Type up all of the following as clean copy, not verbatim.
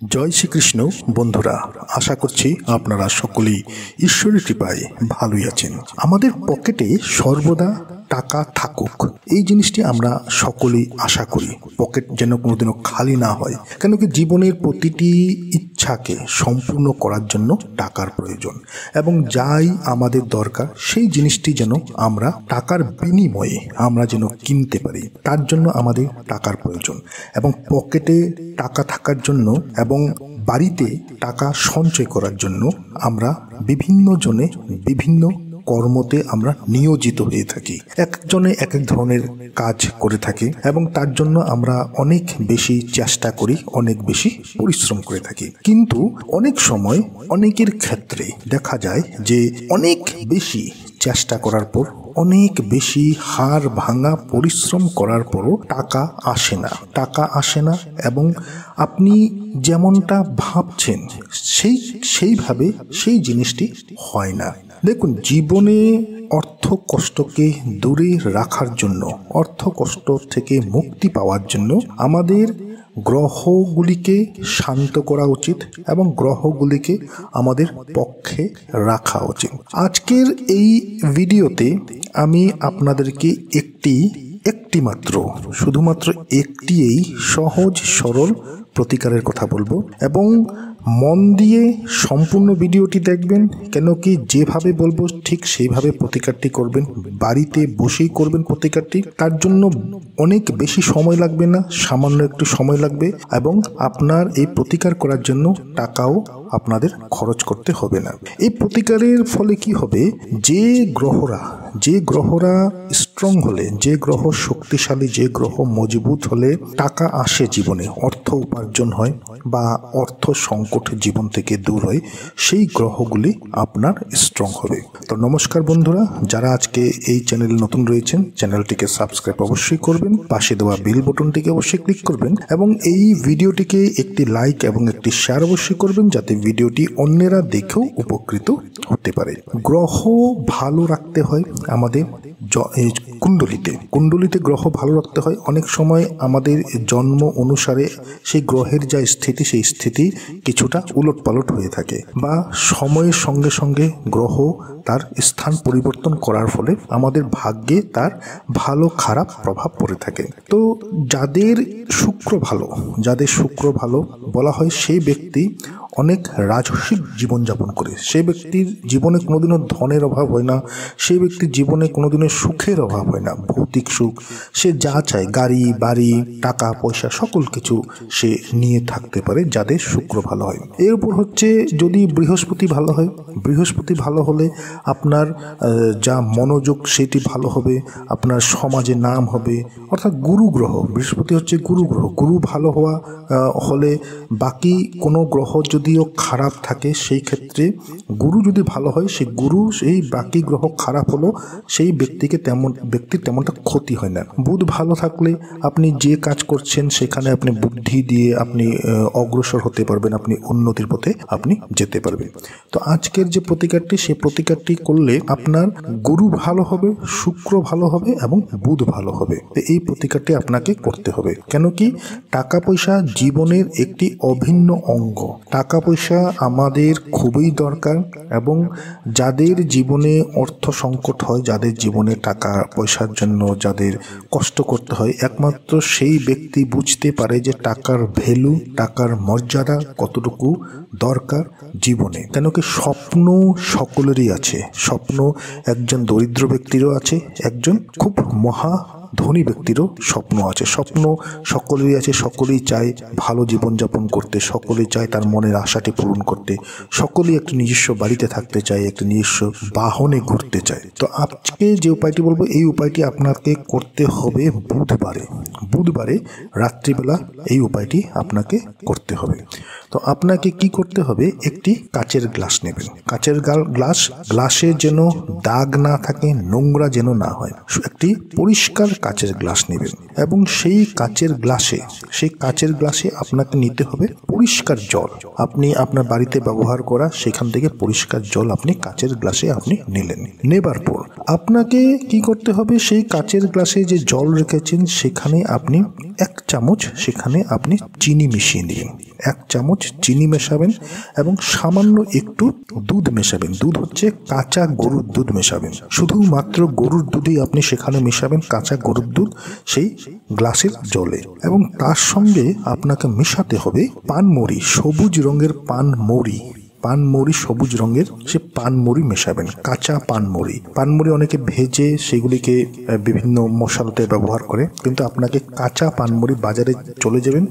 জয় শ্রীকৃষ্ণ বন্ধুরা, আশা করছি আপনারা সকলেই ঈশ্বরের কৃপায় ভালোই আছেন। আমাদের পকেটে সর্বদা টাকা থাকুক, এই জিনিসটি আমরা সকলেই আশা করি। পকেট যেন কোনোদিনও খালি না হয়, কেন কি জীবনের প্রতিটি ইচ্ছাকে সম্পূর্ণ করার জন্য টাকার প্রয়োজন, এবং যাই আমাদের দরকার সেই জিনিসটি যেন আমরা টাকার বিনিময়ে আমরা যেন কিনতে পারি, তার জন্য আমাদের টাকার প্রয়োজন। এবং পকেটে টাকা থাকার জন্য এবং বাড়িতে টাকা সঞ্চয় করার জন্য আমরা বিভিন্ন জনে বিভিন্ন কর্মতে আমরা নিয়োজিত হয়ে থাকি। একজনে এক এক ধরনের কাজ করে থাকে এবং তার জন্য আমরা অনেক বেশি চেষ্টা করি, অনেক বেশি পরিশ্রম করে থাকি। কিন্তু অনেক সময় অনেকের ক্ষেত্রে দেখা যায় যে অনেক বেশি চেষ্টা করার পর, অনেক বেশি হাড় ভাঙা পরিশ্রম করার পরও টাকা আসে না এবং আপনি যেমনটা ভাবছেন সেইভাবে সেই জিনিসটি হয় না। দেখুন, জীবনে অর্থ কষ্টকে দূরে রাখার জন্য, অর্থ কষ্ট থেকে মুক্তি পাওয়ার জন্য আমাদের গ্রহগুলিকে শান্ত করা উচিত এবং গ্রহগুলিকে আমাদের পক্ষে রাখা উচিত। আজকের এই ভিডিওতে আমি আপনাদেরকে শুধুমাত্র একটি সহজ সরল প্রতিকারের কথা বলবো, এবং মন দিয়ে সম্পূর্ণ ভিডিওটি দেখবেন। কেন কি যেভাবে বলবো ঠিক সেইভাবে প্রতিকারটি করবেন, বাড়িতে বসেই করবেন প্রতিকারটি। তার জন্য অনেক বেশি সময় লাগবে না, সামান্য একটু সময় লাগবে, এবং আপনার এই প্রতিকার করার জন্য টাকাও আপনাদের খরচ করতে হবে না। এই প্রতিকারের ফলে কি হবে, যে গ্রহরা স্ট্রং হলে, যে গ্রহ শক্তিশালী, যে গ্রহ মজবুত হলে টাকা আসে জীবনে, অর্থ উপার্জন হয় বা অর্থ সংকট জীবন থেকে দূর হয়, সেই গ্রহগুলি আপনার স্ট্রং হবে। তো নমস্কার বন্ধুরা, যারা আজকে এই চ্যানেলে নতুন রয়েছেন, চ্যানেলটিকে সাবস্ক্রাইব অবশ্যই করবেন, পাশে দেওয়া বেল বাটনটিকে অবশ্যই ক্লিক করবেন, এবং এই ভিডিওটিকে একটি লাইক এবং একটি শেয়ার অবশ্যই করবেন, যাতে ভিডিওটি অন্যেরা দেখেও উপকৃত হতে পারে। গ্রহ ভালো রাখতে হয় আমাদের কুণ্ডলিতে গ্রহ ভালো রাখতে হয়। অনেক সময় আমাদের জন্ম অনুসারে সেই গ্রহের যা স্থিতি, সেই স্থিতি কিছুটা উলটপালট হয়ে থাকে, বা সময়ের সঙ্গে সঙ্গে গ্রহ তার স্থান পরিবর্তন করার ফলে আমাদের ভাগ্যে তার ভালো খারাপ প্রভাব পড়ে থাকে। তো যাদের শুক্র ভালো বলা হয়, সেই ব্যক্তি অনেক রাজসিক জীবনযাপন করে, সেই ব্যক্তির জীবনে কোনোদিনও ধনের অভাব হয় না, সেই ব্যক্তির জীবনে কোনোদিনও সুখের অভাব হয় না, ভৌতিক সুখ। সে যা চায়, গাড়ি বাড়ি টাকা পয়সা সকল কিছু সে নিয়ে থাকতে পারে, যাদের শুক্র ভালো হয়। এর উপর হচ্ছে যদি বৃহস্পতি ভালো হলে আপনার যা মনোযোগ সেটি ভালো হবে, আপনার সমাজে নাম হবে। অর্থাৎ বৃহস্পতি হচ্ছে গুরু গ্রহ। গুরু ভালো হলে বাকি কোনো গ্রহ যদিও খারাপ থাকে, সেই ক্ষেত্রে গুরু যদি ভালো হয়, সেই বাকি গ্রহ খারাপ হলো সেই ব্যক্তির তেমনটা ক্ষতি হয় না। বুধ ভালো থাকলে আপনি যে কাজ করছেন সেখানে আপনি বুদ্ধি দিয়ে আপনি অগ্রসর হতে পারবেন, আপনি উন্নতির পথে আপনি যেতে পারবেন। তো আজকের যে প্রতিকারটি, সেই প্রতিকারটি করলে আপনার গুরু ভালো হবে, শুক্র ভালো হবে এবং বুধ ভালো হবে। এই প্রতিকারটি আপনাকে করতে হবে। কেন কি টাকা পয়সা জীবনের একটি অভিন্ন অঙ্গ। টাকা পয়সা আমাদের খুবই দরকার, এবং যাদের জীবনে অর্থ সংকট হয়, যাদের জীবনে টাকা পয়সার জন্য যাদের কষ্ট করতে হয়, একমাত্র সেই ব্যক্তি বুঝতে পারে যে টাকার ভ্যালু, টাকার মর্যাদা কতটুকু দরকার জীবনে। কেন কি স্বপ্ন সকলেরই আছে, স্বপ্ন একজন দরিদ্র ব্যক্তিরও আছে, একজন খুব মহা ধনী ব্যক্তিরও স্বপ্ন আছে। স্বপ্ন সকলেরই আছে, সকলেই চায় ভালো জীবনযাপন করতে, সকলেই চায় তার মনের আশাটি পূরণ করতে, সকলেই একটি নিজস্ব বাড়িতে থাকতে চায়, একটি নিজস্ব বাহনে ঘুরতে চায়। তো আজকে যে উপায়টি বলবো, এই উপায়টি আপনাকে করতে হবে বুধবারে রাত্রিবেলা। এই উপায়টি আপনাকে করতে হবে। তো আপনাকে কি করতে হবে, একটি কাচের গ্লাস নেবেন। কাচের গ্লাসে যেন দাগ না থাকে, নোংরা যেন না হয়, একটি পরিষ্কার কাচের গ্লাস নেবেন, এবং সেই কাচের গ্লাসে আপনাকে নিতে হবে পরিষ্কার জল। আপনি আপনার বাড়িতে ব্যবহার করা সেখান থেকে পরিষ্কার জল আপনি কাচের গ্লাসে আপনি নিলেন। নেবার পর আপনাকে কি করতে হবে, সেই কাচের গ্লাসে যে জল রেখেছেন সেখানে আপনি 1 চামচ চিনি মিশিয়ে দিন। 1 চামচ চিনি মেশাবেন এবং সামান্য একটু দুধ মেশাবেন। দুধ হচ্ছে কাঁচা গরুর দুধ মেশাবেন, শুধুমাত্র গরুর দুধই আপনি সেখানে মেশাবেন, কাঁচা গরুর দুধ সেই গ্লাসের জলে। এবং তার সঙ্গে আপনাকে মেশাতে হবে পানমুড়ি, সবুজ রঙের পানমুড়ি, পানমুড়ি সবুজ রঙের সে পানমুড়ি মেশাবেন, কাঁচা পানমুড়ি। পানমুড়ি অনেকে ভেজে সেগুলিকে বিভিন্ন মশলাতে ব্যবহার করে, কিন্তু আপনাকে কাঁচা পানমুড়ি বাজারে চলে যাবেন,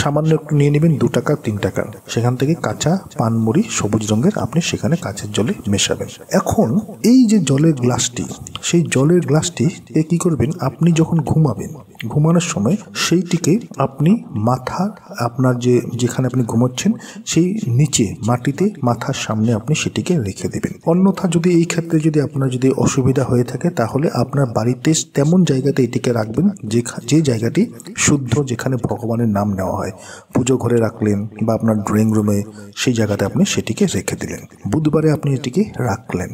সামান্য একটু নিয়ে নেবেন, 2 টাকা 3 টাকা, সেখান থেকে কাঁচা পানমুড়ি সবুজ রঙের আপনি সেখানে কাঁচের জলে মেশাবেন। এখন এই যে জলের গ্লাসটি, সেই জলের গ্লাসটি কি করবেন, আপনি যখন ঘুমাবেন, ঘুমানোর সময় সেইটিকে আপনি মাথার, আপনার যেখানে আপনি ঘুমোচ্ছেন সেই নিচে মাটিতে মাথার সামনে আপনি সেটিকে রেখে দেবেন। অন্যথা যদি এই ক্ষেত্রে যদি আপনার যদি অসুবিধা হয়ে থাকে, তাহলে আপনার বাড়িতে তেমন জায়গাতে এটিকে রাখবেন যে জায়গাটি শুদ্ধ, যেখানে ভগবানের নাম নেওয়া হয়। পুজো ঘরে রাখলেন বা আপনার ড্রয়িং রুমে, সেই জায়গাতে আপনি সেটিকে রেখে দিলেন। বুধবারে আপনি এটিকে রাখলেন।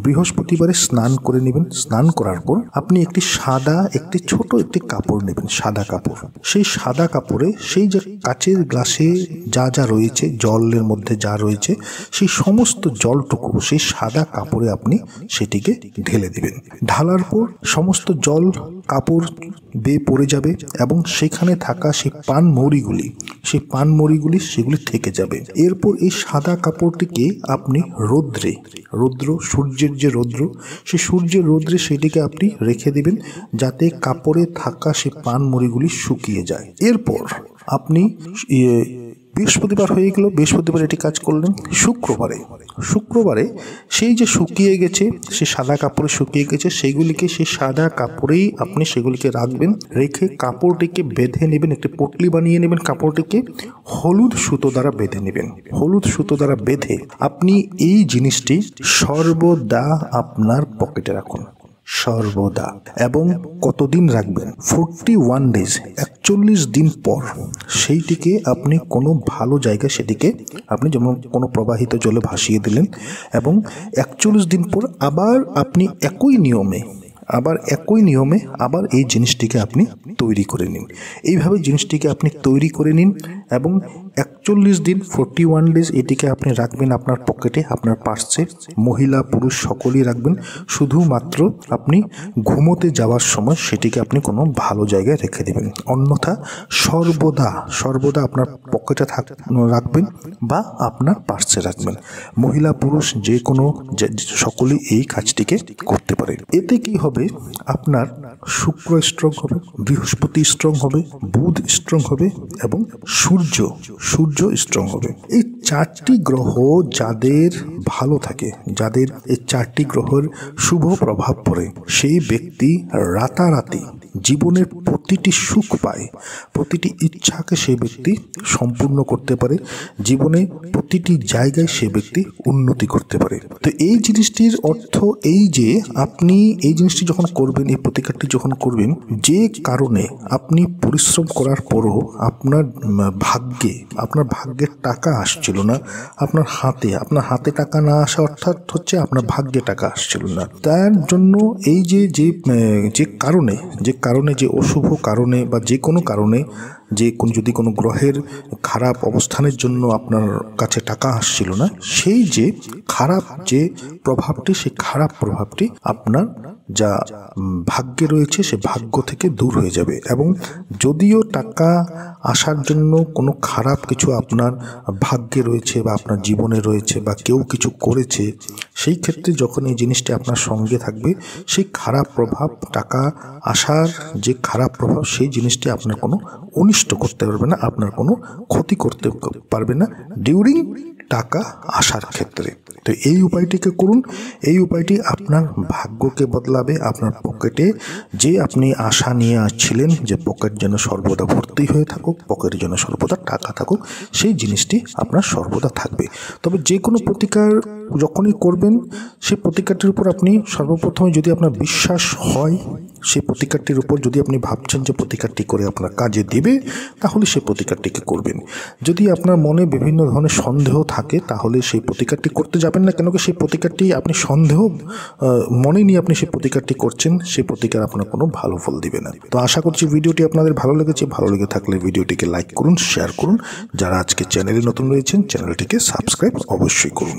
বৃহস্পতিবারে স্নান করে নেবেন। স্নান করার পর আপনি একটি ছোট একটি কাপড় নেবেন, সাদা কাপড়। সেই সাদা কাপড়ে সেই যে কাচের গ্লাসে যা যা রয়েছে, জলের মধ্যে যা রয়েছে, সেই সমস্ত জলটুকু সেই সাদা কাপড়ে আপনি সেটিকে ঢেলে দিবেন। ঢালার পর সমস্ত জল কাপড় বেয়ে পড়ে যাবে এবং সেখানে থাকা সেই পানমুড়িগুলি সেগুলি থেকে যাবে। এরপর এই সাদা কাপড়টিকে আপনি সূর্যের যে রৌদ্র, সেই সূর্যের রৌদ্রে সেটিকে আপনি রেখে দিবেন, যাতে কাপড়ে থাকা সেই পানমুড়িগুলি শুকিয়ে যায়। এরপর আপনি বৃহস্পতিবার হয়ে গেল, বৃহস্পতিবার এটি কাজ করলেন। শুক্রবারে সেই যে শুকিয়ে গেছে, সে সাদা কাপড়ে শুকিয়ে গেছে, সেইগুলিকে সেই সাদা কাপড়েই আপনি সেগুলিকে রাখবেন। রেখে কাপড়টিকে বেঁধে নেবেন, একটি পটলি বানিয়ে নেবেন, কাপড়টিকে হলুদ সুতো দ্বারা বেঁধে নেবেন। হলুদ সুতো দ্বারা বেঁধে আপনি এই জিনিসটি সর্বদা আপনার পকেটে রাখুন, সর্বদা। এবং কতদিন রাখবেন? 41 ডেজ, 41 দিন পর সেইটিকে আপনি কোনো ভালো জায়গায় সেটিকে আপনি যেমন কোনো প্রবাহিত জলে ভাসিয়ে দিলেন, এবং 41 দিন পর আবার আপনি একই নিয়মে আবার এই জিনিসটিকে আপনি তৈরি করে নিন। এইভাবে জিনিসটিকে আপনি তৈরি করে নিন এবং 41 দিন 41 ডেজ এটিকে আপনি রাখবেন আপনার পকেটে, আপনার পার্সে। মহিলা পুরুষ সকলেই রাখবেন। শুধুমাত্র আপনি ঘুমোতে যাওয়ার সময় সেটিকে আপনি কোনো ভালো জায়গায় রেখে দেবেন। অন্যথা সর্বদা আপনার পকেটে রাখবেন বা আপনার পার্সে রাখবেন। মহিলা পুরুষ যে কোনো সকলেই এই কাজটিকে করতে পারে। এতে কি হবে, আপনার শুক্র স্ট্রং হবে, বৃহস্পতি স্ট্রং হবে, বুধ স্ট্রং হবে এবং সূর্য স্ট্রং হবে। এই 4টি গ্রহ যাদের ভালো থাকে, যাদের এই 4টি গ্রহের শুভ প্রভাব পড়ে, সেই ব্যক্তি রাতারাতি জীবনের প্রতিটি সুখ পায়, প্রতিটি ইচ্ছাকে সেই ব্যক্তি সম্পূর্ণ করতে পারে, জীবনে প্রতিটি জায়গায় সে ব্যক্তি উন্নতি করতে পারে। তো এই জিনিসটির অর্থ এই যে আপনি এই জিনিসটি যখন করবেন, এই প্রতিকারটি যখন করবেন, যে কারণে আপনি পরিশ্রম করার পরও আপনার ভাগ্যে টাকা আসছিল না, আপনার হাতে টাকা না আসা অর্থাৎ হচ্ছে আপনার ভাগ্যে টাকা আসছিল না। তার জন্য এই যে কারণে যে অশুভ কারণে বা যে কোনো কারণে যদি কোনো গ্রহের খারাপ অবস্থানের জন্য আপনার কাছে টাকা আসছিল না, সেই যে খারাপ যে প্রভাবটি, সেই খারাপ প্রভাবটি আপনার যা ভাগ্যে রয়েছে সে ভাগ্য থেকে দূর হয়ে যাবে। এবং যদিও টাকা আসার জন্য কোনো খারাপ কিছু আপনার ভাগ্যে রয়েছে বা আপনার জীবনে রয়েছে বা কেউ কিছু করেছে, সেই ক্ষেত্রে যখন এই জিনিসটি আপনার সঙ্গে থাকবে, সেই খারাপ প্রভাব, টাকা আসার যে খারাপ প্রভাব, সেই জিনিসটি আপনার কোনো অনিষ্ট করতে পারবে না, আপনার কোনো ক্ষতি করতে পারবে না ডিউরিং টাকা আসার ক্ষেত্রে। তো এই উপায়টিকে করুন। এই উপায়টি আপনার ভাগ্যকে বদলাবে। আপনার পকেটে যে আপনি আশা নিয়ে আসছিলেন যে পকেট যেন সর্বদা ভর্তি হয়ে থাকুক, পকেটে যেন সর্বদা টাকা থাকুক, সেই জিনিসটি আপনার সর্বদা থাকবে। তবে যে কোনো প্রতিকার যখনই করবেন, সেই প্রতিকারটির উপর আপনি সর্বপ্রথমে যদি আপনার বিশ্বাস হয়, সেই প্রতিকারটির উপর যদি আপনি ভাবছেন যে প্রতিকারটি করে আপনার কাজে দেবে, তাহলে সেই প্রতিকারটিকে করবেন। যদি আপনার মনে বিভিন্ন ধরনের সন্দেহ থাকে, তাহলে সেই প্রতিকারটি করতে যাবেন না, কেন কি সেই প্রতিকারটি আপনি সন্দেহ মনে নিয়ে আপনি সেই প্রতিকার প্রতিকারটি করছেন সেই প্রতিকার আপনার কোনো ভালো ফল দিবে না। তো আশা করছি ভিডিওটি আপনাদের ভালো লেগেছে। ভালো লেগে থাকলে ভিডিওটিকে লাইক করুন, শেয়ার করুন। যারা আজকে চ্যানেলে নতুন রয়েছেন চ্যানেলটিকে সাবস্ক্রাইব অবশ্যই করুন।